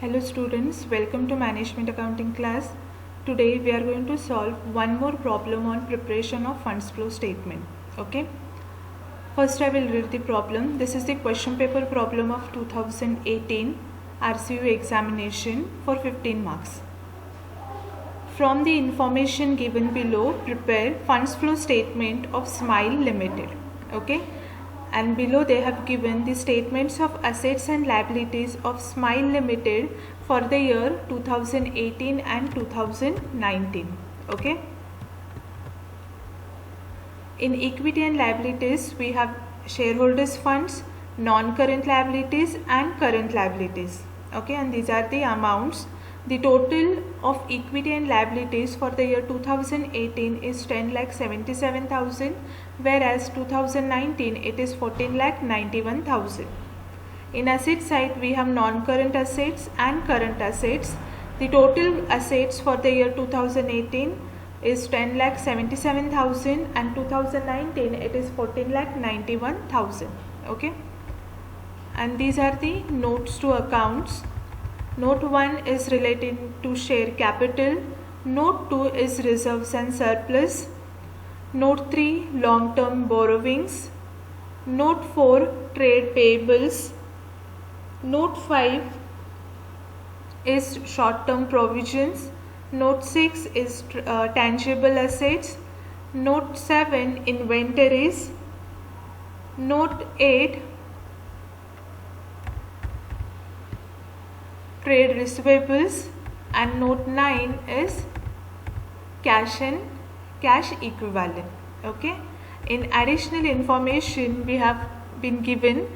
Hello students, welcome to Management Accounting class. Today we are going to solve one more problem on preparation of funds flow statement. Okay. First I will read the problem. This is the question paper problem of 2018 RCU examination for 15 marks. From the information given below, prepare funds flow statement of Smile Limited. Okay. And below they have given the statements of assets and liabilities of Smile Limited for the year 2018 and 2019. Okay. In equity and liabilities, we have shareholders funds, non-current liabilities and current liabilities. Okay, and these are the amounts. The total of equity and liabilities for the year 2018 is 10,77,000, whereas 2019 it is 14,91,000. In asset side, we have non-current assets and current assets. The total assets for the year 2018 is 10,77,000 and 2019 it is 14,91,000. Okay, and these are the notes to accounts. Note 1 is relating to share capital. Note 2 is reserves and surplus. Note 3 long-term borrowings. Note 4 trade payables. Note 5 is short-term provisions. Note 6 is tangible assets. Note 7 inventories. Note 8 trade receivables, and note 9 is cash and cash equivalent. Okay, in additional information we have been given.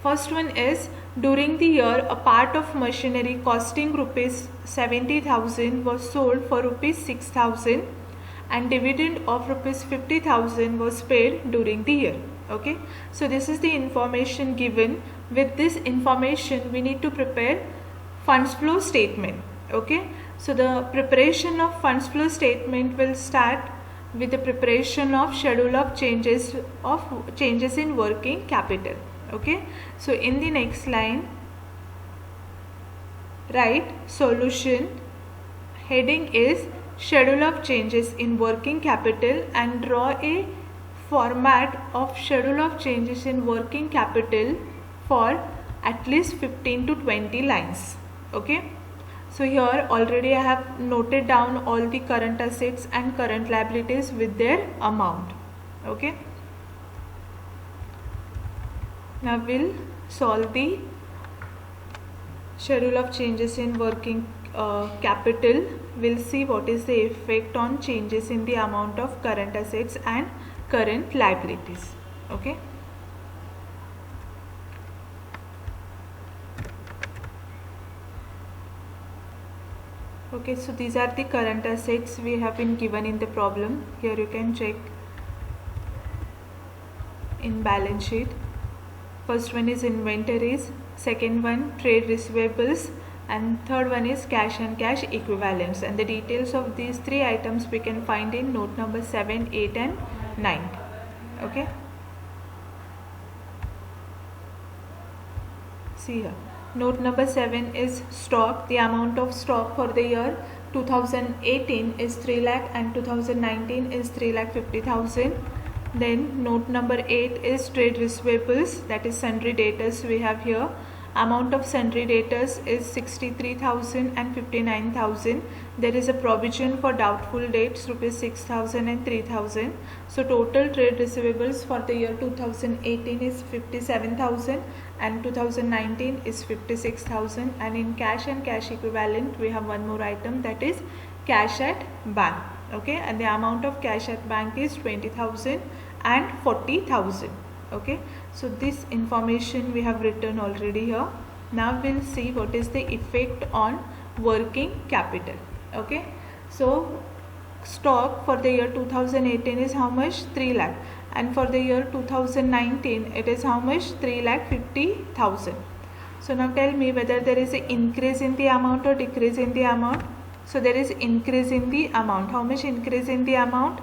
First one is, during the year a part of machinery costing rupees 70,000 was sold for rupees 6,000 and dividend of rupees 50,000 was paid during the year. Okay, so this is the information given. With this information we need to prepare funds flow statement. Okay, so the preparation of funds flow statement will start with the preparation of schedule of changes in working capital. Okay, so in the next line write solution. Heading is schedule of changes in working capital and draw a format of schedule of changes in working capital for at least 15 to 20 lines. Okay, so here already I have noted down all the current assets and current liabilities with their amount. Okay, now we'll solve the schedule of changes in working capital. We'll see what is the effect on changes in the amount of current assets and current liabilities. Okay, so these are the current assets we have been given in the problem. Here you can check in balance sheet. First one is inventories, second one trade receivables, and third one is cash and cash equivalents, and the details of these three items we can find in note number 7, 8 and 9. Okay, see here, note number 7 is stock. The amount of stock for the year 2018 is 3 lakh and 2019 is 3,50,000. Then note number 8 is trade receivables, that is sundry debtors we have here. Amount of sundry debtors is 63,000 and 59,000. There is a provision for doubtful debts rupees 6,000 and 3,000. So total trade receivables for the year 2018 is 57,000 and 2019 is 56,000. And in cash and cash equivalent we have one more item, that is cash at bank. Okay, and the amount of cash at bank is 20,000 and 40,000. Okay, so this information we have written already here. Now we'll see what is the effect on working capital. Okay, so stock for the year 2018 is how much? 3 lakh, and for the year 2019 it is how much? 3,50,000. So now tell me whether there is an increase in the amount or decrease in the amount. So there is increase in the amount. How much increase in the amount?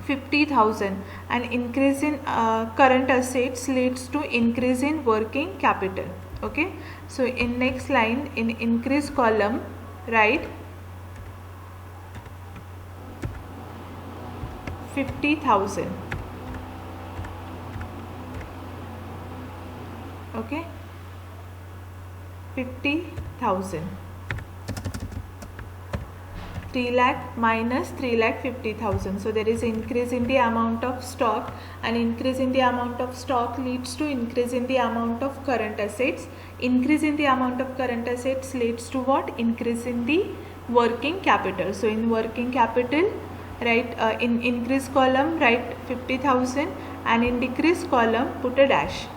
50,000. And increase in current assets leads to increase in working capital. Okay, so in next line, in increase column, write 50,000. Okay, 50,000. 3 lakh minus 3,50,000. So there is increase in the amount of stock, and increase in the amount of stock leads to increase in the amount of current assets. Increase in the amount of current assets leads to what? Increase in the working capital. So in working capital, write in increase column write 50,000, and in decrease column put a dash.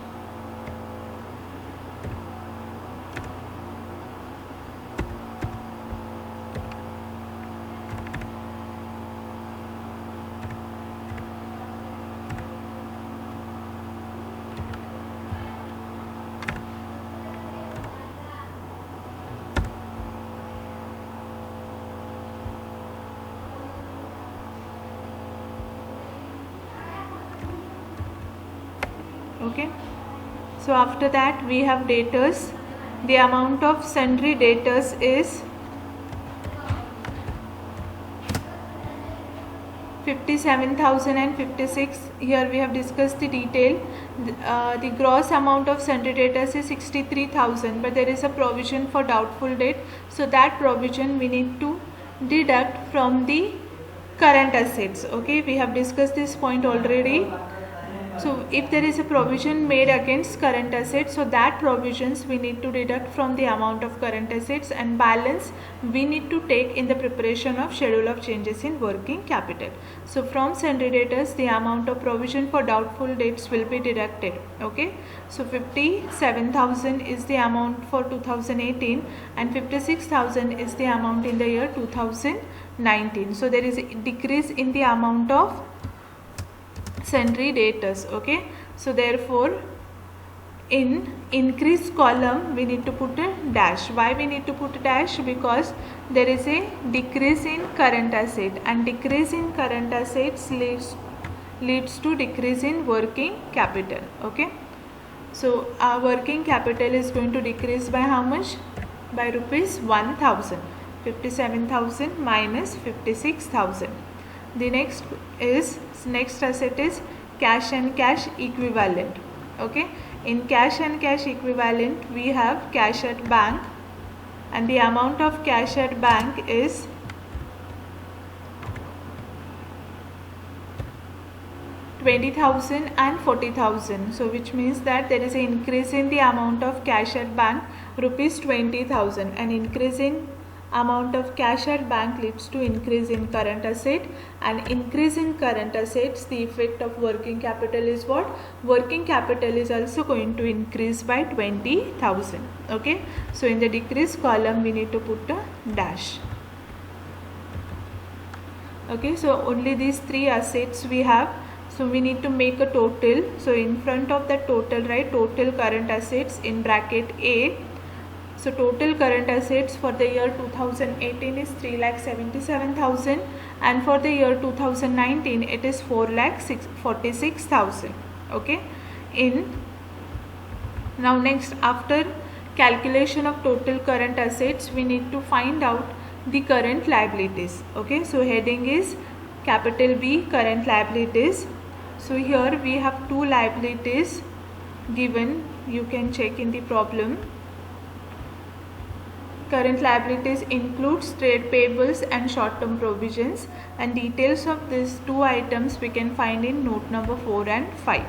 Okay, so after that we have debtors. The amount of sundry debtors is 57,056. Here we have discussed the detail. The gross amount of sundry debtors is 63,000, but there is a provision for doubtful debt, so that provision we need to deduct from the current assets. Okay, we have discussed this point already. So if there is a provision made against current assets, so that provisions we need to deduct from the amount of current assets, and balance we need to take in the preparation of schedule of changes in working capital. So from sundry debtors, the amount of provision for doubtful debts will be deducted. Okay, so 57,000 is the amount for 2018, and 56,000 is the amount in the year 2019. So there is a decrease in the amount of sundry debtors. Okay, so therefore in increase column we need to put a dash. Why we need to put a dash? Because there is a decrease in current asset, and decrease in current assets leads to decrease in working capital. Okay, so our working capital is going to decrease by how much? By rupees 1,000. 57,000 minus 56,000. The next asset is cash and cash equivalent. Okay, in cash and cash equivalent we have cash at bank, and the amount of cash at bank is 20,000 and 40,000. So which means that there is an increase in the amount of cash at bank, rupees 20,000. An increase in amount of cash at bank leads to increase in current asset, and increase in current assets, the effect of working capital is what? Working capital is also going to increase by 20,000. Okay, so in the decrease column we need to put a dash. Okay, so only these three assets we have, so we need to make a total. So in front of the total, write total current assets in bracket A. So total current assets for the year 2018 is 3,77,000, and for the year 2019 it is 4,46,000. Okay, now next, after calculation of total current assets, we need to find out the current liabilities. Okay, so heading is capital B, current liabilities. So here we have two liabilities given, you can check in the problem. Current liabilities includes trade payables and short-term provisions, and details of these two items we can find in note number 4 and 5.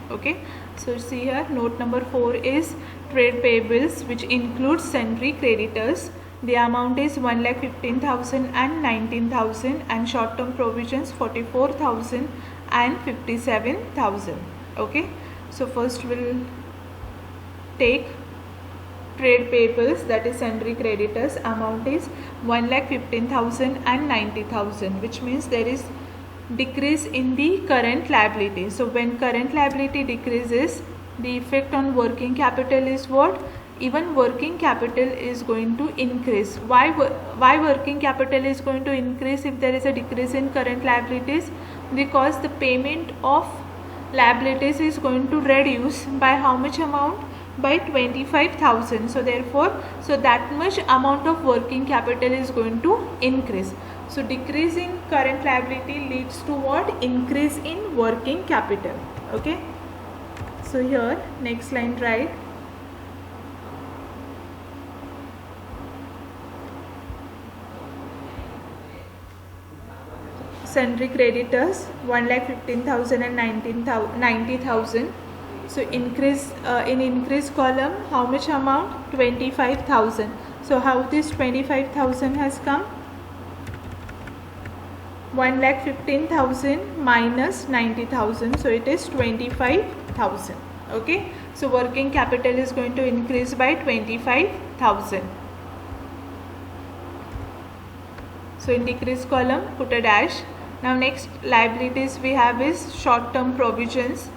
Okay, so see here, note number 4 is trade payables, which includes sundry creditors. The amount is 1,15,000 and 19,000, and short-term provisions 44,000 and 57,000. Okay, so first we'll take trade payables, that is sundry creditors. Amount is 1,15,000 and 90,000, which means there is decrease in the current liability. So when current liability decreases, the effect on working capital is what? Even working capital is going to increase. Why working capital is going to increase if there is a decrease in current liabilities? Because the payment of liabilities is going to reduce by how much amount? by 25,000. So therefore, that much amount of working capital is going to increase. So decrease in current liability leads to what? Increase in working capital. Okay. So here next line write sundry creditors 1,15,000 and 90,000. So increase in increase column, how much amount? 25,000. So how this 25,000 has come? 1,15,000 minus 90,000. So it is 25,000. Okay. So working capital is going to increase by 25,000. So in decrease column put a dash. Now next liabilities we have is short term provisions,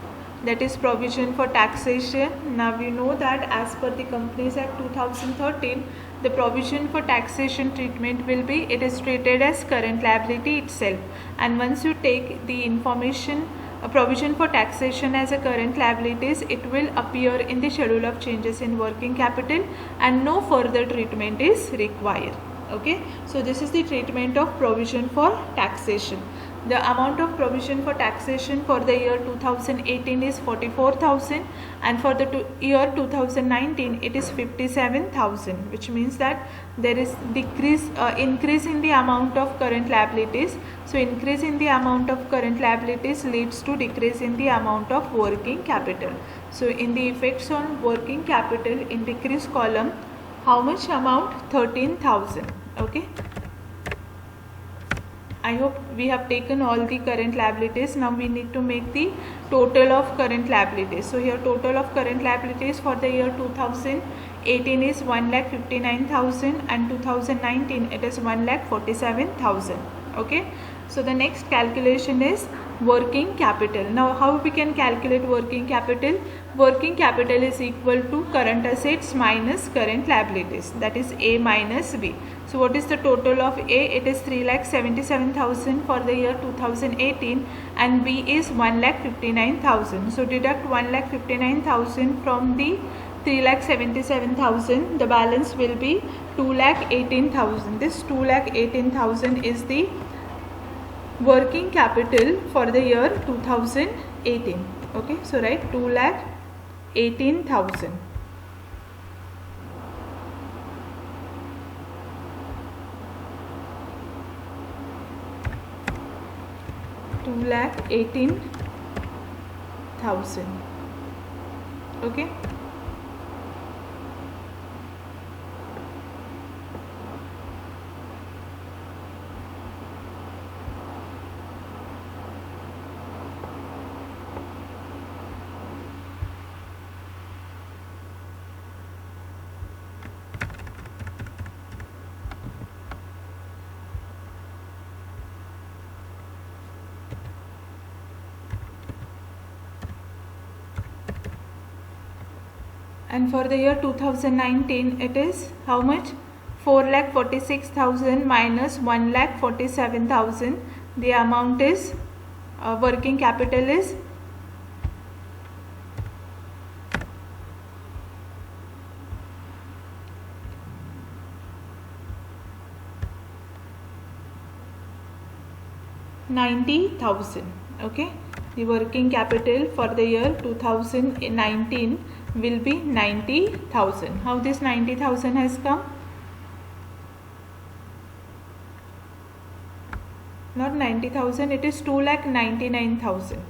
that is provision for taxation. Now we know that as per the Companies Act 2013, the provision for taxation treatment will be, it is treated as current liability itself, and once you take the information provision for taxation as a current liabilities, it will appear in the schedule of changes in working capital and no further treatment is required. Okay, so this is the treatment of provision for taxation. The amount of provision for taxation for the year 2018 is 44,000, and for the year 2019 it is 57,000, which means that there is increase in the amount of current liabilities. So increase in the amount of current liabilities leads to decrease in the amount of working capital. So in the effects on working capital in decrease column, how much amount? 13,000. Okay, I hope we have taken all the current liabilities. Now we need to make the total of current liabilities. So here total of current liabilities for the year 2018 is 1,59,000 and 2019 it is 1,47,000. Okay, so the next calculation is working capital. Now how we can calculate working capital? Working capital is equal to current assets minus current liabilities, that is A minus B. So what is the total of A? It is 3,77,000 for the year 2018 and B is 1,59,000. So deduct 1,59,000 from the 3,77,000. The balance will be 2,18,000. This 2,18,000 is the working capital for the year 2018. Okay, so write 2,18,000. $2,18,000. Okay. And for the year 2019 it is how much? 4,46,000 minus 1,47,000. The amount is working capital is 90,000. Okay, the working capital for the year 2019 will be 90,000. How this 90,000 has come? Not 90,000, it is 2,99,000.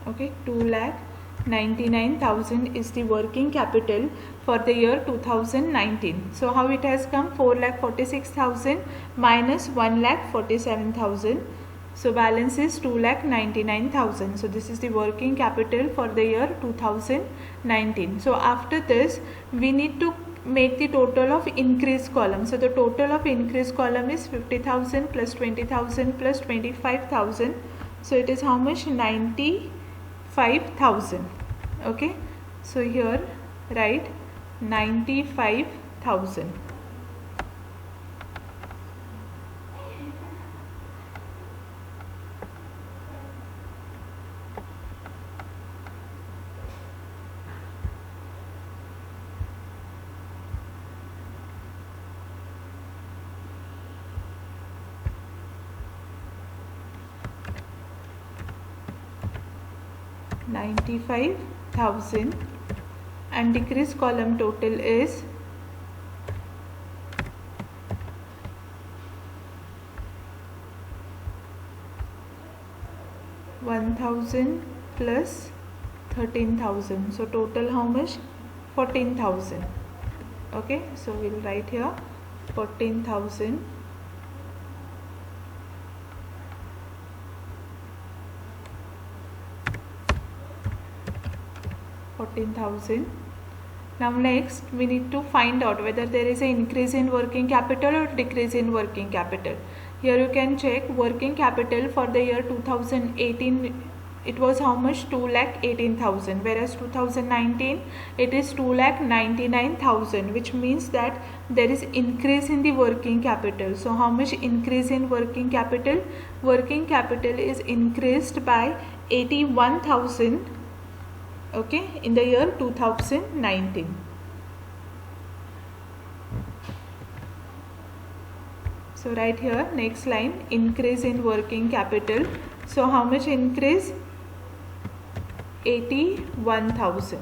Okay, 2,99,000 is the working capital for the year 2019. So how it has come? 4,46,000 minus 1,47,000. So balance is 2,99,000. So this is the working capital for the year 2019. So after this we need to make the total of increase column. So the total of increase column is 50,000 plus 20,000 plus 25,000. So it is how much? 95,000. Okay, so here write 95,000. 95,000, and decrease column total is 1,000 plus 13,000. So total how much? 14,000. Okay, so we'll write here 14,000. Now next we need to find out whether there is an increase in working capital or decrease in working capital. Here you can check working capital for the year 2018, it was how much? 2,18,000, whereas 2019 it is 2,99,000, which means that there is increase in the working capital. So how much increase in working capital? Working capital is increased by 81,000, okay, in the year 2019. So right here, next line, increase in working capital. So how much increase? 81,000.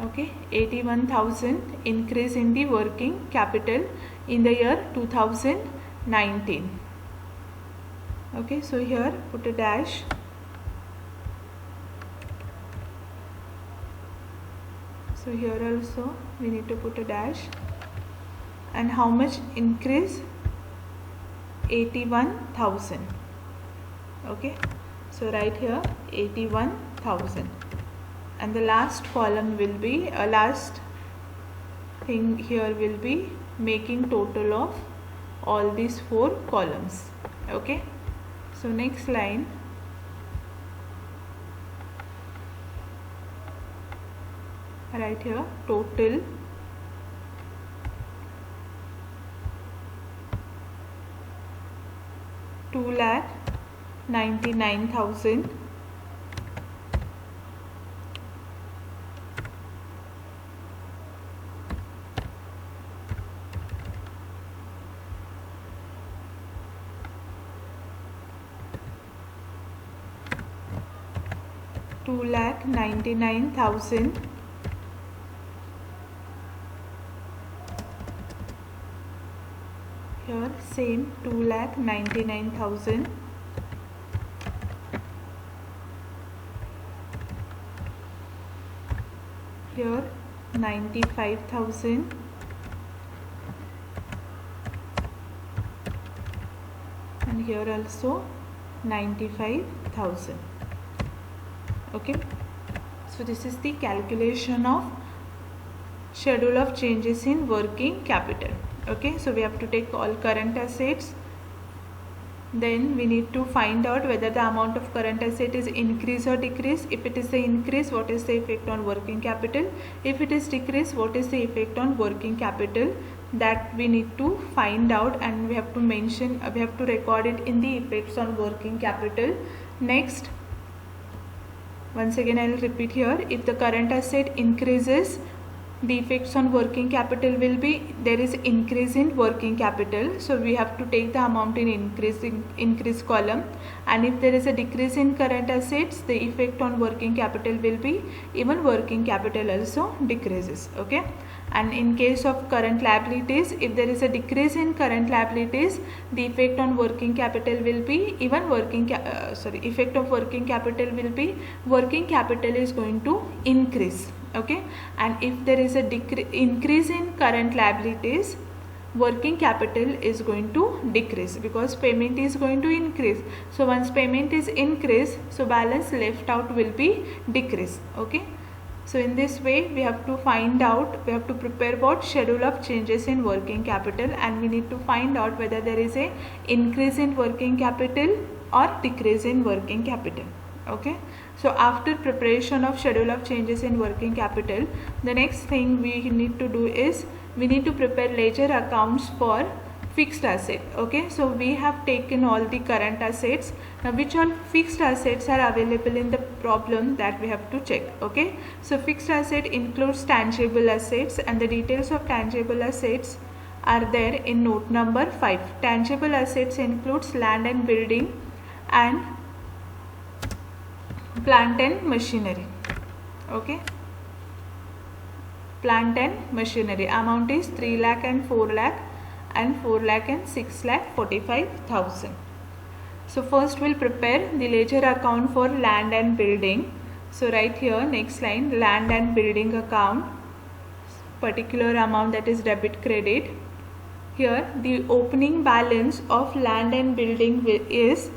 Okay, 81,000 increase in the working capital in the year 2019. Okay, so here put a dash. So here also we need to put a dash. And how much increase? 81,000. Okay, so right here 81,000, and the last column will be last thing here will be making total of all these 4 columns. Okay, so next line, right here total $2,99,000. $2,99,000. Here same 2,99,000. Here 95,000. And here also 95,000. Okay, so this is the calculation of schedule of changes in working capital. Okay, so we have to take all current assets, then we need to find out whether the amount of current asset is increase or decrease. If it is the increase, what is the effect on working capital? If it is decrease, what is the effect on working capital? That we need to find out, and we have to mention, we have to record it in the effects on working capital. Next, once again I will repeat here, if the current asset increases, the effects on working capital will be, there is increase in working capital, so we have to take the amount in increase column. And if there is a decrease in current assets, the effect on working capital will be, even working capital also decreases. Okay, and in case of current liabilities, if there is a decrease in current liabilities, the effect on working capital will be, even effect of working capital will be, working capital is going to increase. Okay, and if there is a increase in current liabilities, working capital is going to decrease, because payment is going to increase. So once payment is increased, so balance left out will be decrease. Okay, so in this way we have to find out, we have to prepare about schedule of changes in working capital, and we need to find out whether there is a increase in working capital or decrease in working capital. Okay, so after preparation of schedule of changes in working capital, the next thing we need to do is we need to prepare ledger accounts for fixed asset. Okay, so we have taken all the current assets. Now which all fixed assets are available in the problem, that we have to check. Okay, so fixed asset includes tangible assets, and the details of tangible assets are there in note number 5. Tangible assets includes land and building, and plant and machinery. Okay, plant and machinery amount is 3 lakh and 4 lakh and 4 lakh and 6 lakh 45,000. So first we'll prepare the ledger account for land and building. So right here, next line, land and building account, particular amount, that is debit credit. Here the opening balance of land and building is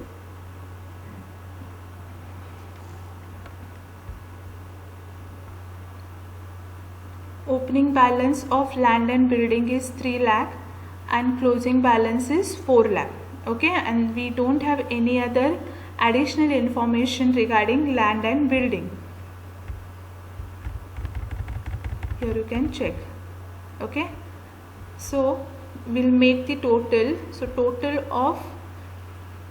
opening balance of land and building is 3 lakh and closing balance is 4 lakh. Okay, and we don't have any other additional information regarding land and building. Here you can check. Okay, so we'll make the total. So total of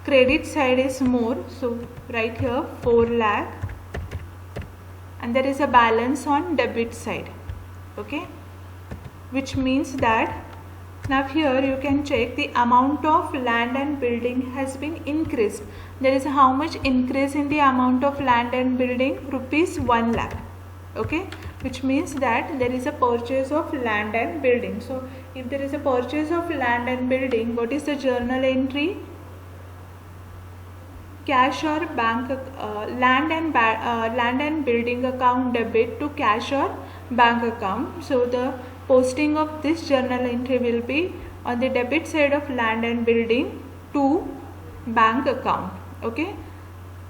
credit side is more, so right here 4 lakh, and there is a balance on debit side. Okay, which means that now here you can check the amount of land and building has been increased. There is how much increase in the amount of land and building? Rupees 1 lakh. Okay, which means that there is a purchase of land and building. So if there is a purchase of land and building, what is the journal entry? Cash or bank, land and building account debit to cash or bank account. So the posting of this journal entry will be on the debit side of land and building to bank account. Okay,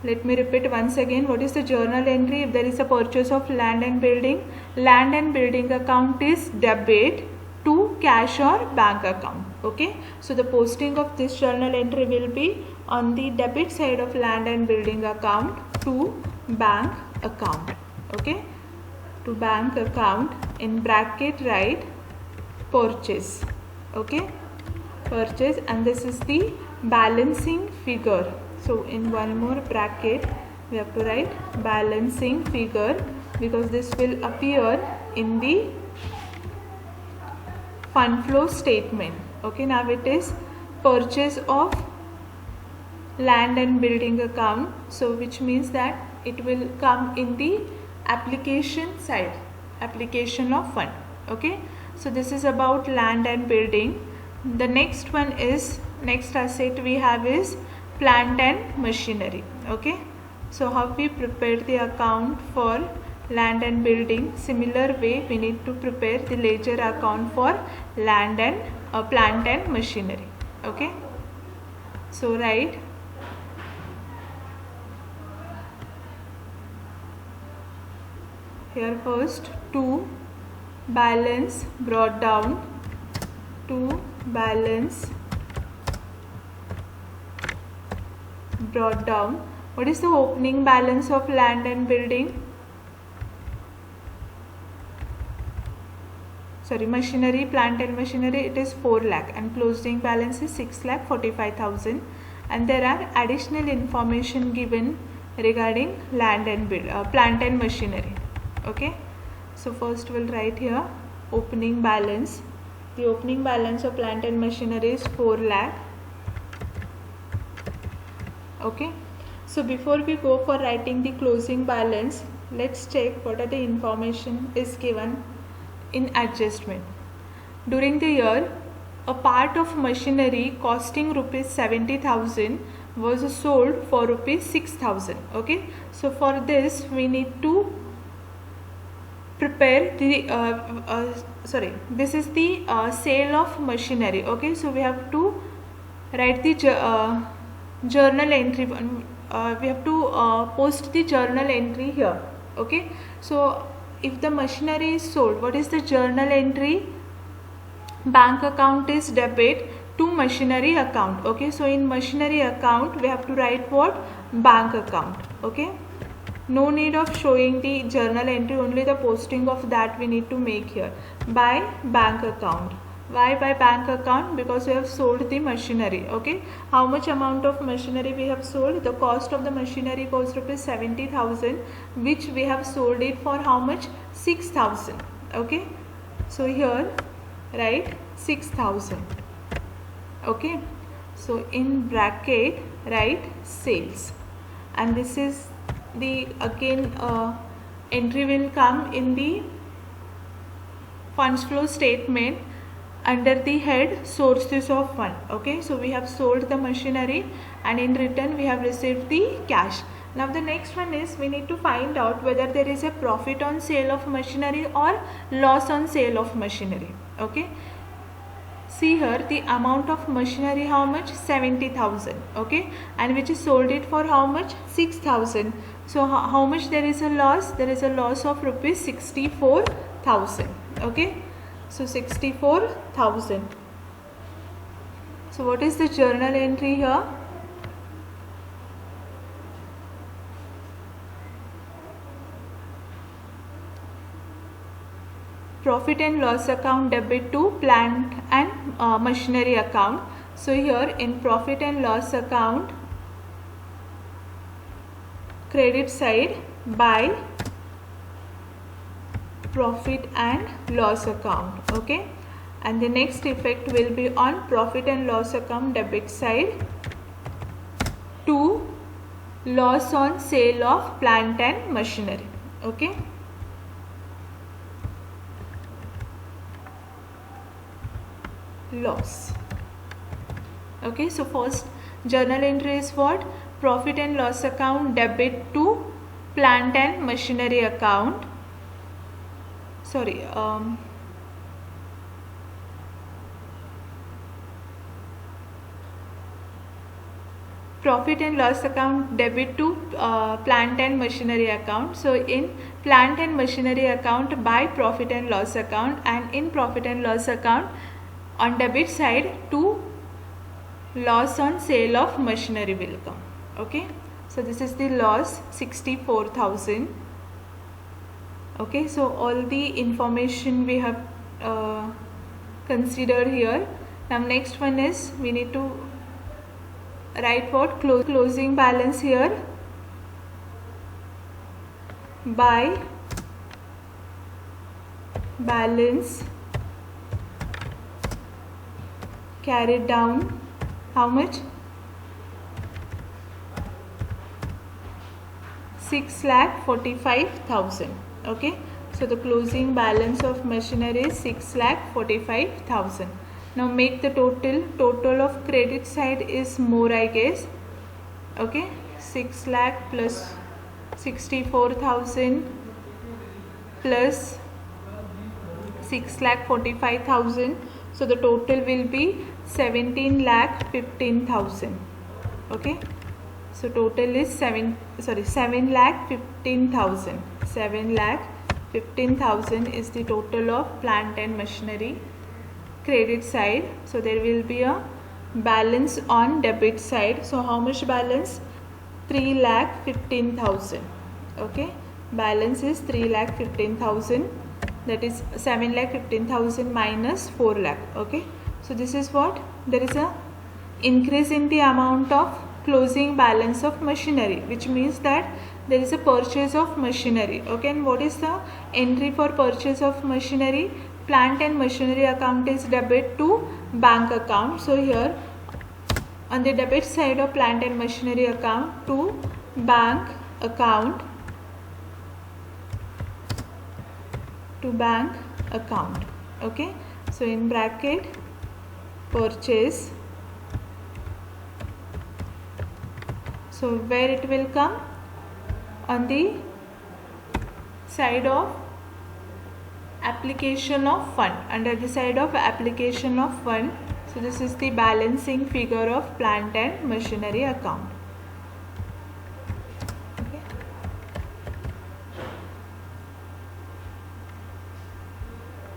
let me repeat once again. What is the journal entry? If there is a purchase of land and building account is debit to cash or bank account. Okay, so the posting of this journal entry will be on the debit side of land and building account to bank account. Okay, to bank account, in bracket write purchase. Okay, purchase, and this is the balancing figure. So in one more bracket we have to write balancing figure, because this will appear in the fund flow statement. Okay, now it is purchase of land and building account, so which means that it will come in the application side, application of fund. Okay, so this is about land and building. The next one is, next asset we have is plant and machinery. Okay, so how we prepare the account for land and building? Similar way we need to prepare the ledger account for land and plant and machinery. Okay, so write here first to balance brought down, to balance brought down. What is the opening balance of land and building? Sorry, machinery, plant and machinery, it is 4 lakh and closing balance is 6 lakh 45,000, and there are additional information given regarding land and plant and machinery. Okay, so first we'll write here opening balance. The opening balance of plant and machinery is 4 lakh. Okay, so before we go for writing the closing balance, let's check what are the information is given in adjustment. During the year, a part of machinery costing rupees 70,000 was sold for rupees 6,000. Okay, so for this we need to prepare the this is the sale of machinery. Okay, so we have to write the journal entry. We have to post the journal entry here. Okay, so if the machinery is sold, what is the journal entry? Bank account is debit to machinery account. Okay, so in machinery account we have to write what? Bank account. Okay, no need of showing the journal entry, only the posting of that we need to make here by bank account. Why by bank account? Because we have sold the machinery. Okay, how much amount of machinery we have sold? The cost of the machinery cost rupees 70,000, which we have sold it for how much? 6,000. Okay, so here write 6,000. Okay, so in bracket write sales, and this is the again entry will come in the funds flow statement under the head sources of fund. Okay, so we have sold the machinery and in return we have received the cash. Now the next one is we need to find out whether there is a profit on sale of machinery or loss on sale of machinery. Okay, see here the amount of machinery, how much? 70,000. Okay, and which is sold it for how much? 6,000. So how much there is a loss? There is a loss of rupees 64,000. Okay, so 64,000. So what is the journal entry here? Profit and loss account debit to plant and machinery account. So here in profit and loss account, credit side by profit and loss account. Okay, and the next effect will be on profit and loss account debit side to loss on sale of plant and machinery. Okay, loss. Okay, so first journal entry is what? Profit and loss account debit to plant and machinery account. Sorry, profit and loss account debit to plant and machinery account. So in plant and machinery account by profit and loss account, and in profit and loss account on debit side to loss on sale of machinery will come. Okay, so this is the loss 64,000. Okay, so all the information we have considered here. Now next one is we need to write what? Closing balance here by balance carried down, how much? 6,45,000. Okay, so the closing balance of machinery is 6,45,000. Now make the total of credit side is more, I guess. Okay, 6 lakh plus 64,000 plus 6,45,000. So the total will be 17,15,000. Okay, so total is 7,15,000. 7,15,000 is the total of plant and machinery credit side. So there will be a balance on debit side. So how much balance? 3,15,000. Okay, balance is 3,15,000. That is 7,15,000 minus 4 lakh. Okay, so this is what? There is a increase in the amount of closing balance of machinery, which means that there is a purchase of machinery. Okay, and what is the entry for purchase of machinery? Plant and machinery account is debit to bank account. So here on the debit side of plant and machinery account to bank account, to bank account. Okay, so in bracket purchase. So where it will come? On the side of application of fund, under the side of application of fund. So this is the balancing figure of plant and machinery account. Okay.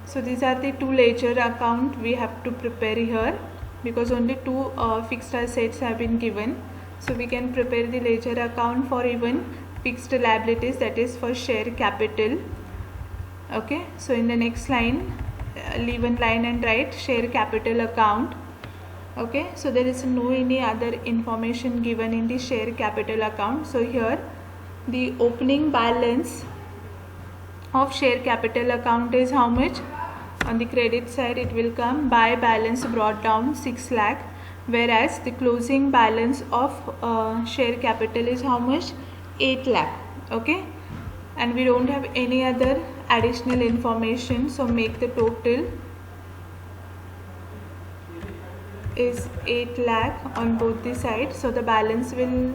So these are the two ledger account we have to prepare here, because only two fixed assets have been given. So we can prepare the ledger account for even fixed liabilities, that is for share capital. Okay, so in the next line, leave one line and write share capital account. Okay, so there is no any other information given in the share capital account. So here the opening balance of share capital account is how much? On the credit side it will come by balance brought down 6 lakh whereas the closing balance of share capital is how much? 8 lakh. Okay, and we don't have any other additional information, so make the total is 8 lakh on both the sides, so the balance will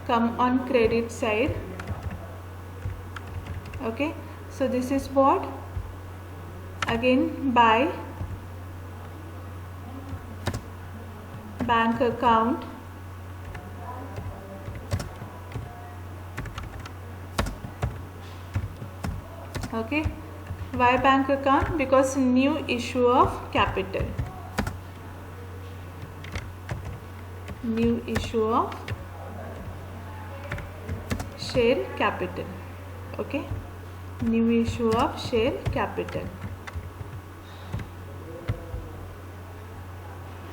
come on credit side. Okay, so this is what, again by bank account okay, why bank account? Because new issue of capital, new issue of share capital. Okay, new issue of share capital.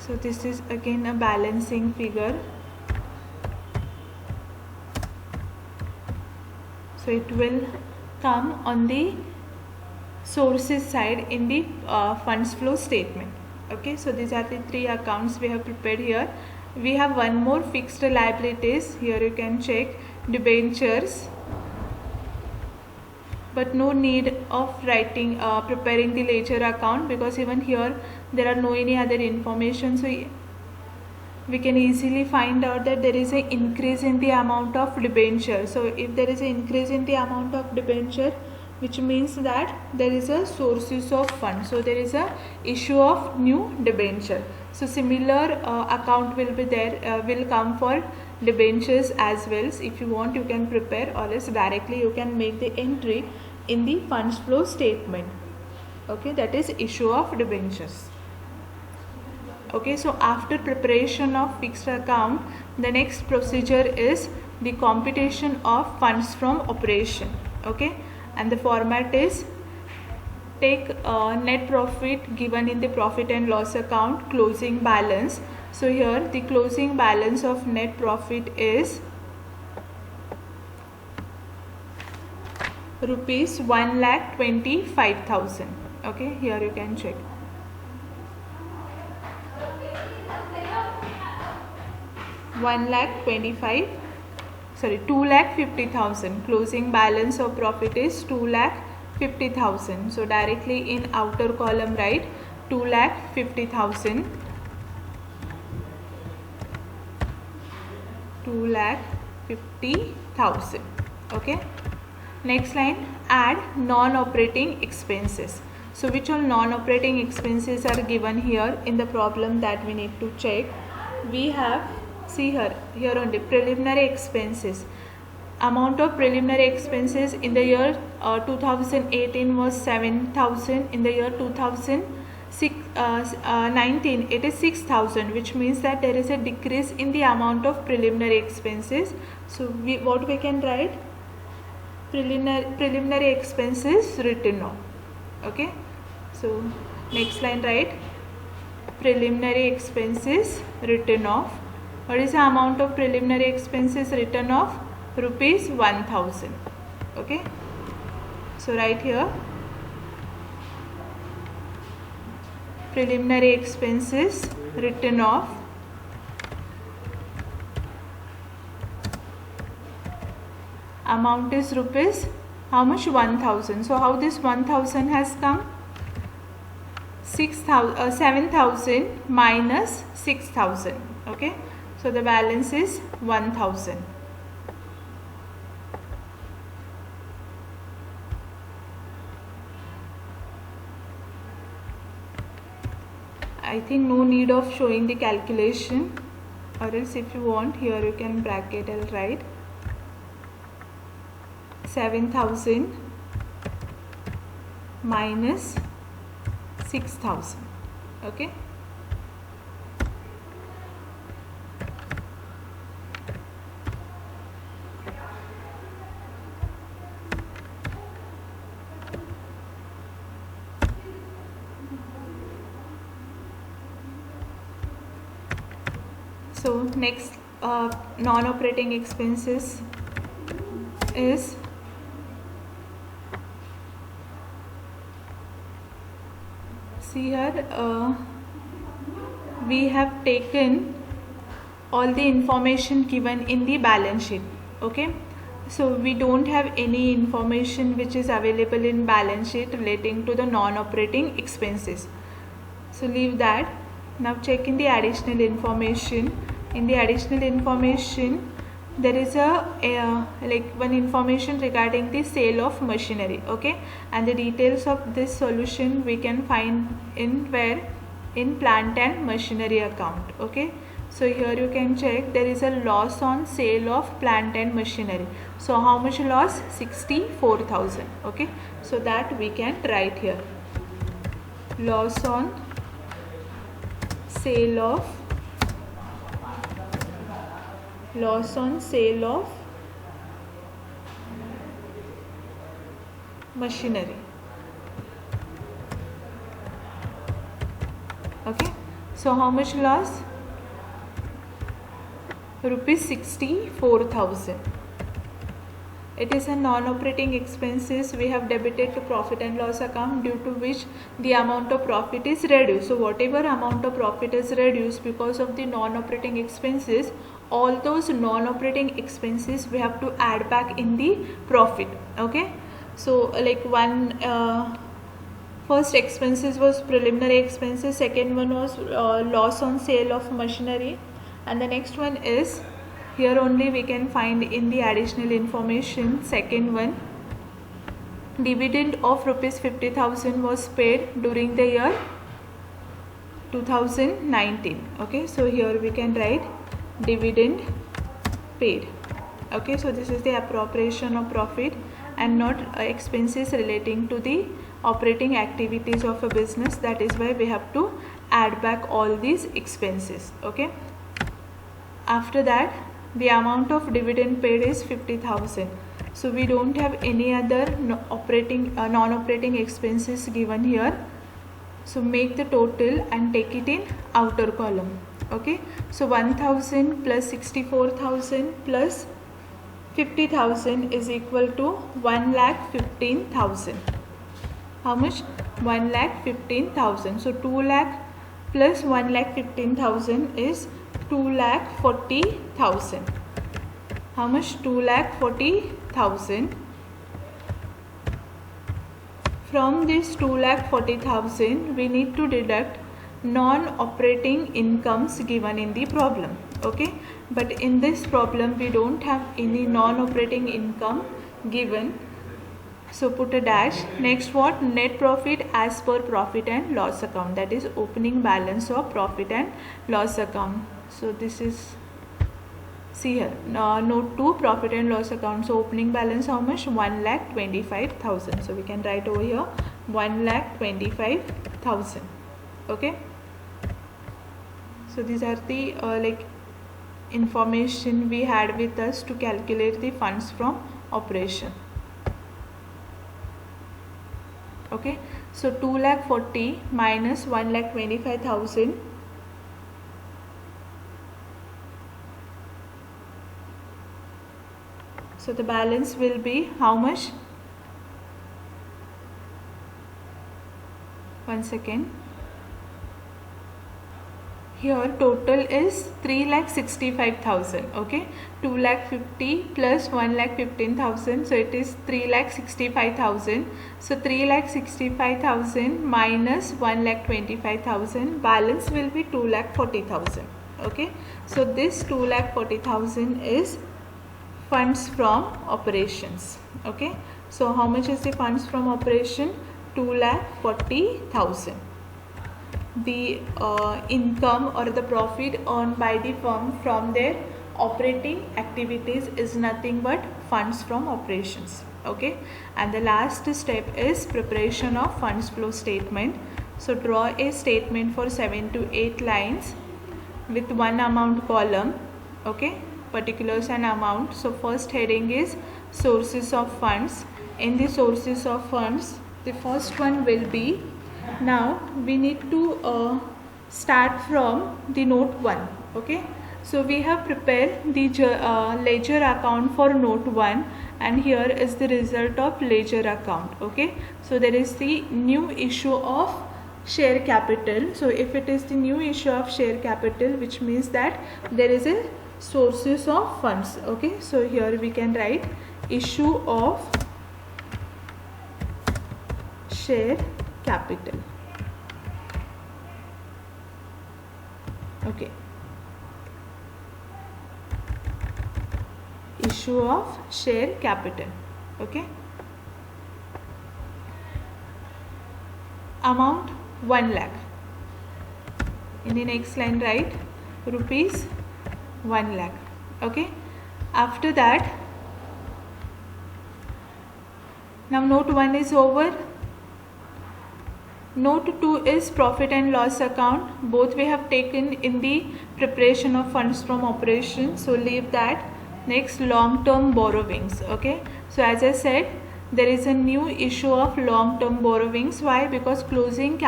So this is again a balancing figure. So it will come on the sources side in the funds flow statement. Okay, so these are the three accounts we have prepared here. We have one more, fixed liabilities. Here you can check debentures, but no need of writing preparing the ledger account, because even here there are no any other information. So we can easily find out that there is an increase in the amount of debenture. So if there is an increase in the amount of debenture, which means that there is a sources of funds, so there is a issue of new debenture. So similar account will be there, will come for debentures as well. So if you want, you can prepare, or else directly you can make the entry in the funds flow statement. Okay, that is issue of debentures. Okay, so after preparation of fixed account, the next procedure is the computation of funds from operation. Okay, and the format is take net profit given in the profit and loss account, closing balance. So here the closing balance of net profit is rupees 1,25,000. Okay, here you can check. 2,50,000. Closing balance of profit is 2,50,000. So directly in outer column write 2,50,000. 2,50,000. Okay. Next line, add non-operating expenses. So which all non-operating expenses are given here in the problem that we need to check? We have, see here only preliminary expenses. Amount of preliminary expenses in the year 2018 was 7,000. In the year 2019 it is 6,000, which means that there is a decrease in the amount of preliminary expenses. So what we can write? Preliminary expenses written off. Okay, so next line write preliminary expenses written off. What is the amount of preliminary expenses written off? Rupees 1,000. Okay, so right here preliminary expenses written off amount is rupees how much? 1,000. So how this 1,000 has come? 7,000 minus 6,000. Okay, so the balance is 1,000. I think no need of showing the calculation, or else if you want, here you can bracket, I'll write 7,000 minus 6,000. Okay, so next non-operating expenses is see here we have taken all the information given in the balance sheet. Okay, so we don't have any information which is available in balance sheet relating to the non-operating expenses, so leave that. Now check in the additional information. In the additional information there is one information regarding the sale of machinery. Okay, and the details of this solution we can find in where? In plant and machinery account. Okay, so here you can check there is a loss on sale of plant and machinery. So how much loss? 64,000. Okay, so that we can write here, loss on sale of machinery. Okay, so how much loss? Rupees 64,000. It is a non-operating expenses we have debited to profit and loss account, due to which the amount of profit is reduced. So whatever amount of profit is reduced because of the non-operating expenses, all those non-operating expenses we have to add back in the profit. Okay, so like first expenses was preliminary expenses, second one was loss on sale of machinery, and the next one is here only we can find in the additional information. Second one, dividend of rupees 50,000 was paid during the year 2019. Okay, so here we can write dividend paid. Okay, so this is the appropriation of profit and not expenses relating to the operating activities of a business. That is why we have to add back all these expenses. Okay, after that the amount of dividend paid is 50,000. So we don't have any other non-operating expenses given here. So make the total and take it in outer column. Okay, so 1,000 plus 64,000 plus 50,000 is equal to 1,15,000. How much? 1,15,000. So 2 lakh plus 1,15,000 is 2,40,000. How much? 2,40,000. From this 2,40,000 we need to deduct non-operating incomes given in the problem. Okay, but in this problem we don't have any non-operating income given, so put a dash. Next, what? Net profit as per profit and loss account, that is opening balance of profit and loss account. So this is, see here, note 2, profit and loss account. So opening balance how much? 1,25,000. So we can write over here 1,25,000. Okay, so these are the information we had with us to calculate the funds from operation. Okay, so 2,40,000 minus 1,25,000. So the balance will be how much? One second. Here total is 3,65,000. Okay, 2,50,000 plus 1,15,000, so it is 3,65,000. So 3,65,000 minus 1,25,000, balance will be 2,40,000. Okay, so this 2,40,000 is funds from operations. Okay, so how much is the funds from operation? 2,40,000. The income or the profit earned by the firm from their operating activities is nothing but funds from operations. Okay, and the last step is preparation of funds flow statement. So draw a statement for 7 to 8 lines with one amount column. Okay, particulars and amount. So first heading is sources of funds. In the sources of funds, the first one will be, now we need to start from the note 1. Okay, so we have prepared the ledger account for note 1, and here is the result of ledger account. Okay, so there is the new issue of share capital. So if it is the new issue of share capital, which means that there is a sources of funds. Okay, so here we can write issue of share capital. Okay, issue of share capital. Okay, amount 1 lakh. In the next line write rupees 1 lakh. Okay, after that, now note 1 is over. Note 2 is profit and loss account. Both we have taken in the preparation of funds from operation, so leave that. Next, long term borrowings. Okay, so as I said, there is a new issue of long term borrowings. Why? Because closing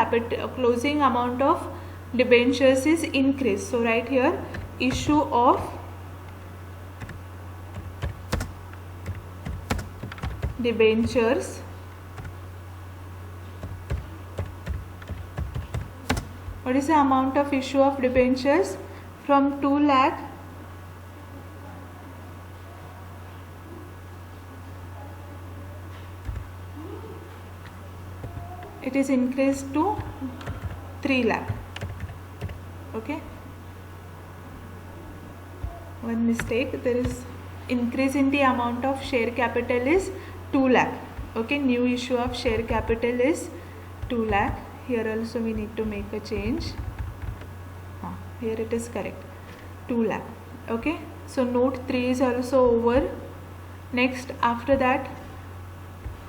amount of debentures is increased. So right here, issue of debentures what is the amount of issue of debentures? From 2 lakh it is increased to 3 lakh. Okay, one mistake, there is increase in the amount of share capital is 2 lakh. Okay, new issue of share capital is 2 lakh. Here also we need to make a change. Here it is correct, 2 lakh. Okay, so note 3 is also over. Next, after that,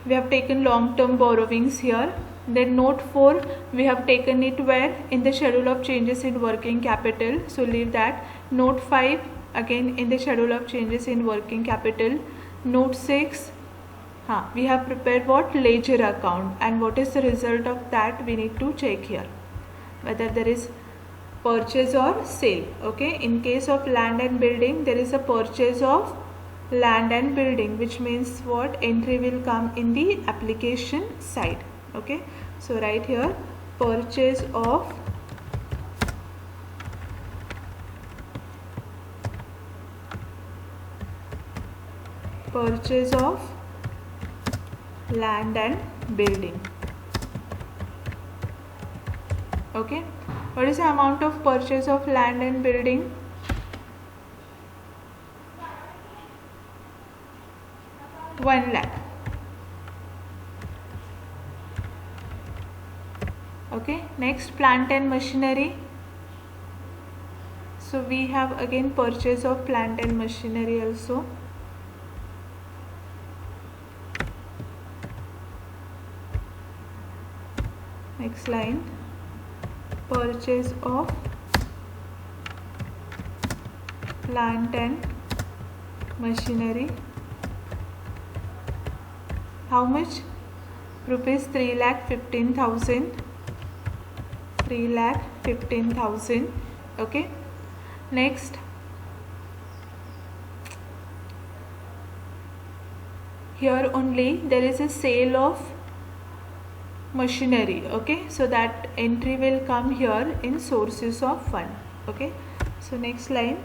we have taken long term borrowings here. Then note 4, we have taken it where? In the schedule of changes in working capital, so leave that. Note 5, again in the schedule of changes in working capital. Note 6, we have prepared what? Ledger account, and what is the result of that? We need to check here whether there is purchase or sale. Okay, in case of land and building, there is a purchase of land and building, which means what? Entry will come in the application side. Okay, so right here, purchase of land and building. Okay, what is the amount of purchase of land and building? ₹1 lakh. Okay, next, plant and machinery. So we have again purchase of plant and machinery also. Next line, purchase of plant and machinery. How much? Rupees 3,15,000. 3,15,000. Okay, next, here only there is a sale of machinery. Okay, so that entry will come here in sources of fund. Okay, so next line,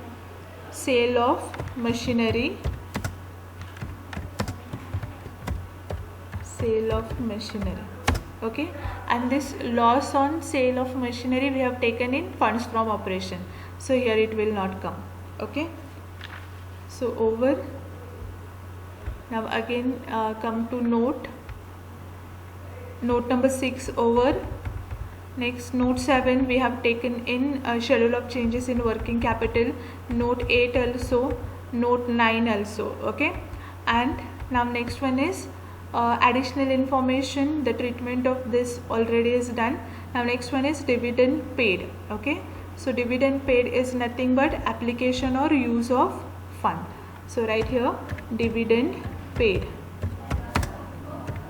sale of machinery. Sale of machinery. Okay, and this loss on sale of machinery we have taken in funds from operation, so here it will not come. Okay, so over. Now again come to note number 6 over. Next, note 7 we have taken in schedule of changes in working capital. Note 8 also, note 9 also. Okay, and now next one is additional information. The treatment of this already is done. Now next one is dividend paid. Okay, so dividend paid is nothing but application or use of fund. So right here, dividend paid.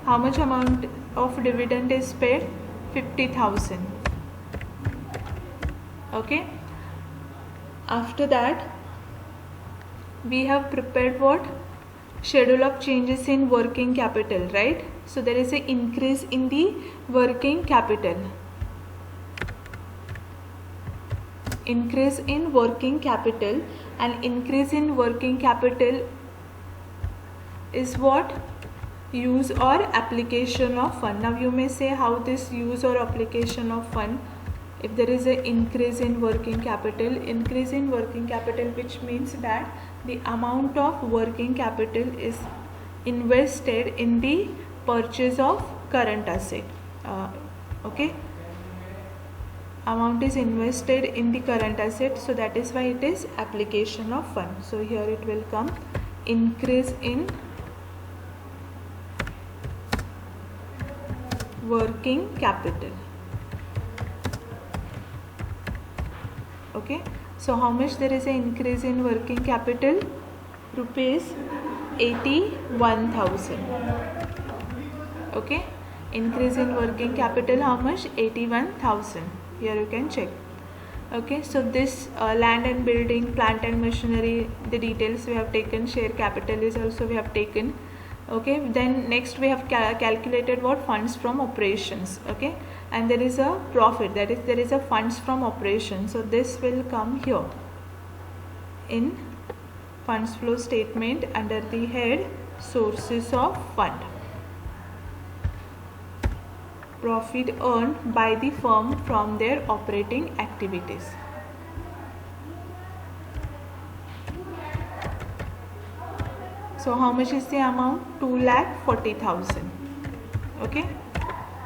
How much amount of dividend is paid? 50,000. Okay, after that we have prepared what? Schedule of changes in working capital, right? So there is an increase in the working capital. increase in working capital, and increase in working capital is what? Use or application of fund. Now you may say how this use or application of fund, if there is an increase in working capital, which means that the amount of working capital is invested in the purchase of current asset. Okay, amount is invested in the current asset, so that is why it is application of fund. So here it will come increase in working capital. Okay, so how much there is an increase in working capital? Rupees 81,000. Okay, increase in working capital how much? 81,000. Here you can check. Okay, so this land and building, plant and machinery, the details we have taken. Share capital is also we have taken. Okay, then next we have calculated what? Funds from operations. Okay, and there is a profit, that is there is a funds from operations. So this will come here in funds flow statement under the head sources of fund. Profit earned by the firm from their operating activities. So how much is the amount? 2,40,000. Okay,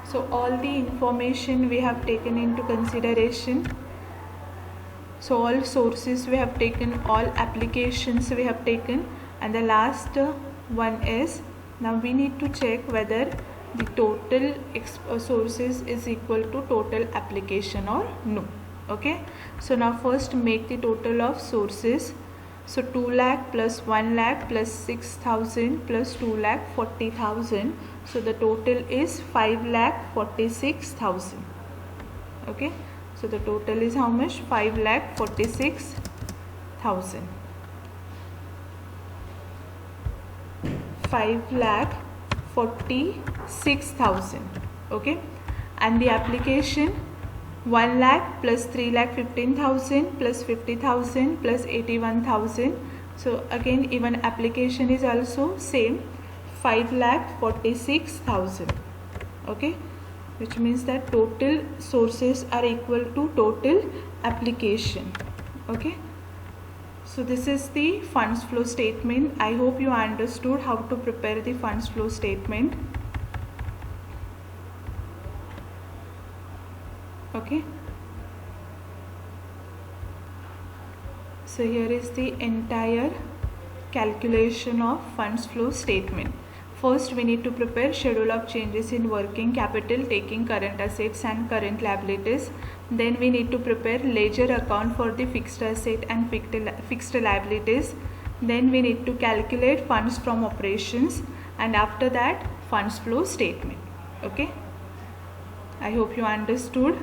so all the information we have taken into consideration. So all sources we have taken, all applications we have taken, and the last one is, now we need to check whether the total sources is equal to total application or no. Okay, so now first make the total of sources. So 2 lakh plus 1 lakh plus 6,000 plus 2 lakh 40,000. So the total is 5 lakh 46,000. Okay, so the total is how much? 5 lakh 46,000. 5 lakh 46,000. Okay, and the application 1 lakh plus 3 lakh 15,000 plus 50,000 plus 81,000. So again even application is also same, 5 lakh 46,000. Okay, which means that total sources are equal to total application. Okay, so this is the funds flow statement. I hope you understood how to prepare the funds flow statement. Okay, so here is the entire calculation of funds flow statement. First we need to prepare schedule of changes in working capital taking current assets and current liabilities. Then we need to prepare ledger account for the fixed asset and fixed liabilities. Then we need to calculate funds from operations, and after that funds flow statement. Okay, I hope you understood.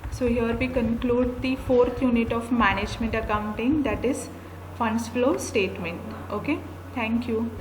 So here we conclude the 4th unit of management accounting, that is funds flow statement. Okay, thank you.